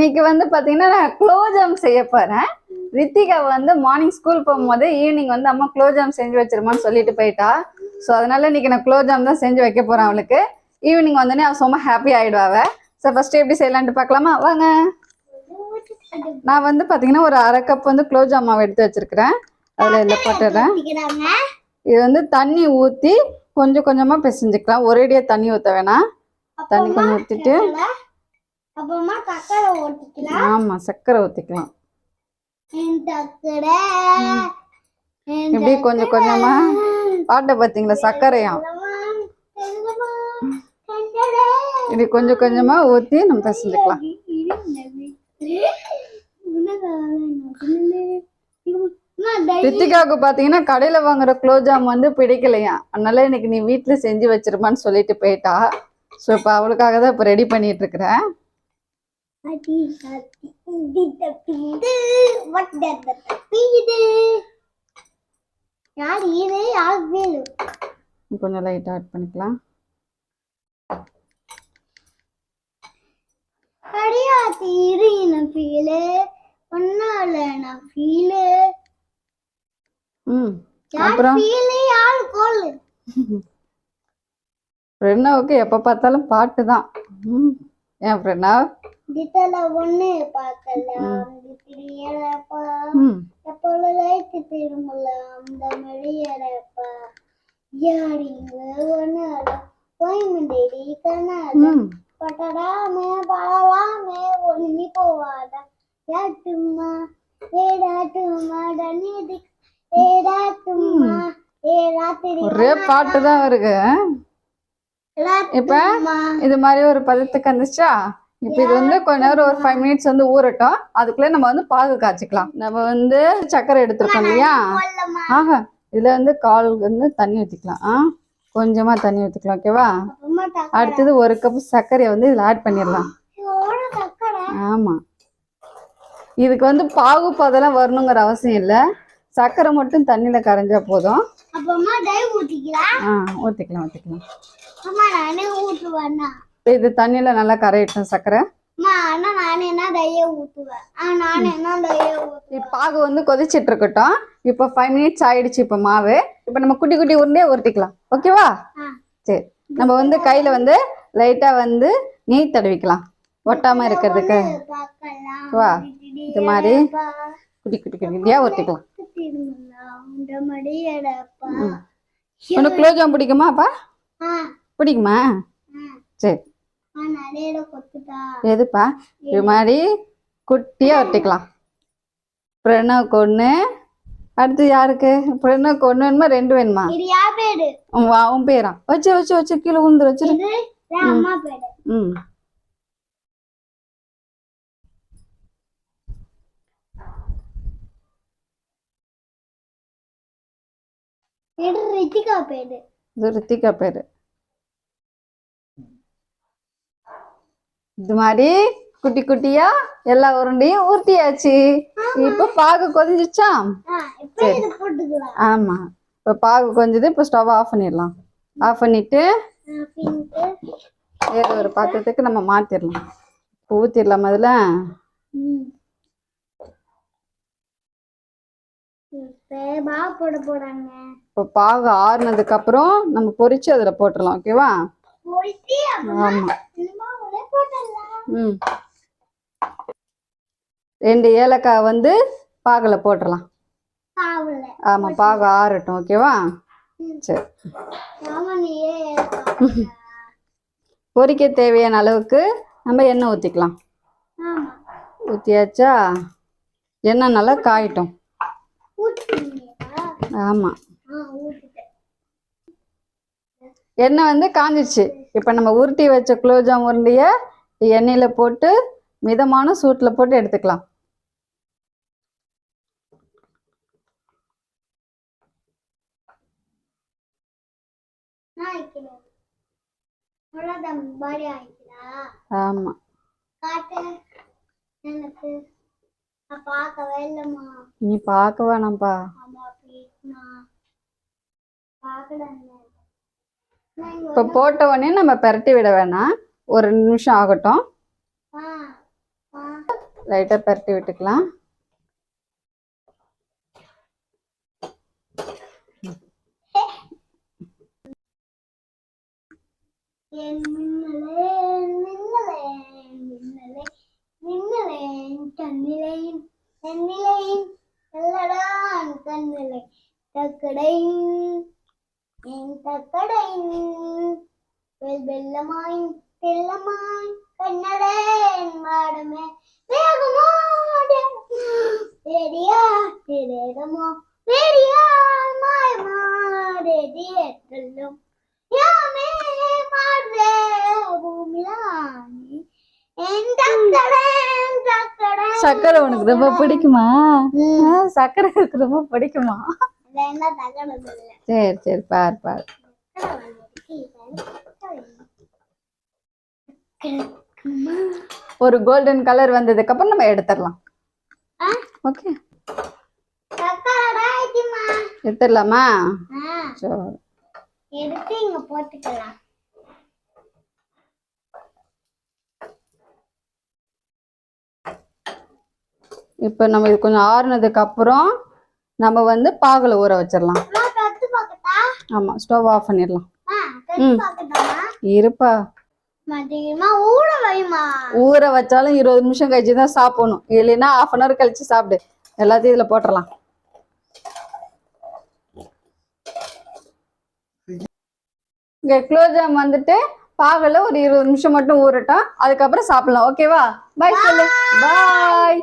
இன்னைக்கு வந்து பாத்தீங்கன்னா நான் குலோஜாம் செய்ய போறேன். ரித்திகா வந்து மார்னிங் ஸ்கூல் போகும்போது ஈவினிங் வந்து அம்மா குலோஜாம் செஞ்சு வச்சிருமான்னு சொல்லிட்டு போயிட்டா. ஸோ அதனால இன்னைக்கு நான் குலோஜாம் தான் செஞ்சு வைக்க போறேன் அவளுக்கு. ஈவினிங் வந்தோடனே அவள் சும்மா ஹாப்பி ஆயிடுவாவ. ஸோ ஃபர்ஸ்ட் எப்படி செய்யலான்ட்டு பார்க்கலாமா? வாங்க. நான் வந்து பாத்தீங்கன்னா ஒரு 1/2 கப் வந்து குலோஜாம் மாவு எடுத்து வச்சிருக்கிறேன். அதுல இதில் போட்டுடுறேன். இது வந்து தண்ணி ஊற்றி கொஞ்சம் கொஞ்சமா பிசைஞ்சுக்கலாம். ஒரேடியா தண்ணி ஊற்ற வேணாம். தண்ணி கொஞ்சம் ஊற்றிட்டு ஆமா சர்க்கரை ஊற்றிக்கலாம். இப்படி கொஞ்சம் கொஞ்சமா பாட்டை பார்த்தீங்களா? சர்க்கரையாம் இப்படி கொஞ்சம் கொஞ்சமா ஊற்றி நம்ம பிசைஞ்சுக்கலாம். ரித்திகாவுக்கு பாத்தீங்கன்னா கடையில வாங்குற குலோஜாம் வந்து பிடிக்கலையா, அதனால இன்னைக்கு நீ வீட்டுல செஞ்சு வச்சிருமான்னு சொல்லிட்டு போயிட்டா. ஸோ இப்போ அவளுக்காக தான் இப்போ ரெடி பண்ணிட்டு இருக்கிறேன். கொஞ்சம் லைட்டா ஆட் பண்ணிக்கலாம். அப்புறம் பிரணவுக்கு எப்ப பார்த்தாலும் பாட்டு தான். ஏன் பிரணவ்? ஒரே பாட்டு தான் இருக்கு. இப்ப இது மாதிரி ஒரு பதத்துக்கு வந்துச்சா, இப்ப இது வந்து கொஞ்ச நேரம் ஒரு 5 மினிட்ஸ் வந்து ஊறட்டும். அதுக்குள்ள நம்ம வந்து பாகு காய்ச்சிக்கலாம். நம்ம வந்து சர்க்கரை எடுத்துருக்கோம் இல்லையா? ஆஹா, இதுல வந்து கால் வந்து தண்ணி ஊற்றிக்கலாம். கொஞ்சமா தண்ணி ஊற்றிக்கலாம். ஓகேவா? அடுத்தது 1 கப் சர்க்கரையை வந்து இதுல ஆட் பண்ணிடலாம். ஆமா, இதுக்கு வந்து பாகு பதெல்லாம் வரணுங்கிற அவசியம் இல்லை. சர்க்கரை மட்டும் தண்ணியில கரைஞ்சா போதும். ஊற்றிக்கலாம் ஊற்றிக்கலாம். இது தண்ணியில நல்லா கரையட்டும் சர்க்கரை. பாகு வந்து கொதிச்சிட்டு இருக்கட்டும். இப்போ 5 மினிட்ஸ் ஆயிடுச்சு. இப்போ மாவு இப்போ நம்ம குட்டி குட்டி உருண்டையே உருட்டிக்கலாம். ஓகேவா? சரி, நம்ம வந்து கையில வந்து லைட்டா வந்து நெய் தடவிக்கலாம் ஒட்டாம இருக்கிறதுக்கு. வா, இது மாதிரி குட்டி குட்டி குட்டியா உருட்டிக்கலாம். உனக்கு குலோஜாம் பிடிக்குமாப்பா? பிடிக்குமா? சரி, எதுப்பா? இது மாதிரி குட்டியா ஒட்டிக்கலாம். பிரணவுக்கு 1, அடுத்து யாருக்கு? பிரணவுக்கு 1 வேணுமா 2 வேணுமா? உன் பேரா? வச்சு வச்சு வச்சு கீழே விழுந்து வச்சிரு. ரித்திகா பேரு. இது மாதிரி குட்டி குட்டியா எல்லா உருண்டையும் ஊர்த்தியாச்சு. இப்ப பாகு கொதிஞ்சிச்சா? ஆமா, இப்ப பாகு கொஞ்சது. இப்ப ஸ்டவ் ஆஃப் பண்ணிடலாம். ஆஃப் பண்ணிட்டு வேற ஒரு பாத்திரத்துக்கு நம்ம மாத்திரலாம். ஊத்திடலாம். அதுல இப்போ பாகு ஆறுனதுக்கு அப்புறம் நம்ம பொரிச்சு அதுல போட்டுடலாம். ஓகேவா? ஆமா. 2 ஏலக்காய் வந்து பாகுல போட்டுடலாம். ஆமா, பாகு ஆறட்டும். ஓகேவா? சரி, பொரிக்க தேவையான அளவுக்கு நம்ம எண்ணெய் ஊற்றிக்கலாம். ஊற்றியாச்சா? எண்ணெய் நல்லா காயட்டும். ஆமா, எண்ணெய் வந்து காஞ்சிச்சு. இப்ப நம்ம உருட்டி வச்ச குலோஜாம் உருண்டைய எண்ணெயில போட்டு மிதமான சூட்டுல போட்டு எடுத்துக்கலாம். ஆமா, நீ பார்க்க வேணாம்ப்பா. இப்போ போட்ட உடனே நம்ம பெரட்டி விட வேணாம். ஒரு 2 நிமிஷம் ஆகட்டும். லைட்டா பரட்டி விட்டுக்கலாம். சக்கரை உனக்கு ரொம்ப பிடிக்குமா? சக்கரை எனக்கு ரொம்ப பிடிக்குமா? சரி சரி பாரு பாரு. ஒரு கோல்டன் கலர் வந்ததுக்கு அப்புறம் நம்ம எடுத்துடலாம். ஓகே எடுத்துடலாமா? சரி எடுத்து இங்க போட்டுக்கலாம். இப்போ நம்ம இது கொஞ்சம் ஆறுனதுக்கு அப்புறம் நம்ம வந்து பாகுல ஊற வச்சிடலாம். ஆமா ஸ்டவ் ஆஃப் பண்ணிடலாம். இருப்பா ஊற வச்சாலும் 20 நிமிஷம் கழிச்சு தான் சாப்பிடணும். இல்லைன்னா 1/2 hour கழிச்சு சாப்பிடு. எல்லாத்தையும் இதுல போட்டுடலாம். இங்க குலோப்ஜாம் வந்துட்டு பாகுல ஒரு 20 நிமிஷம் மட்டும் ஊறட்டும். அதுக்கப்புறம் சாப்பிடலாம். ஓகேவா? பாய் சொல்லு. பாய்.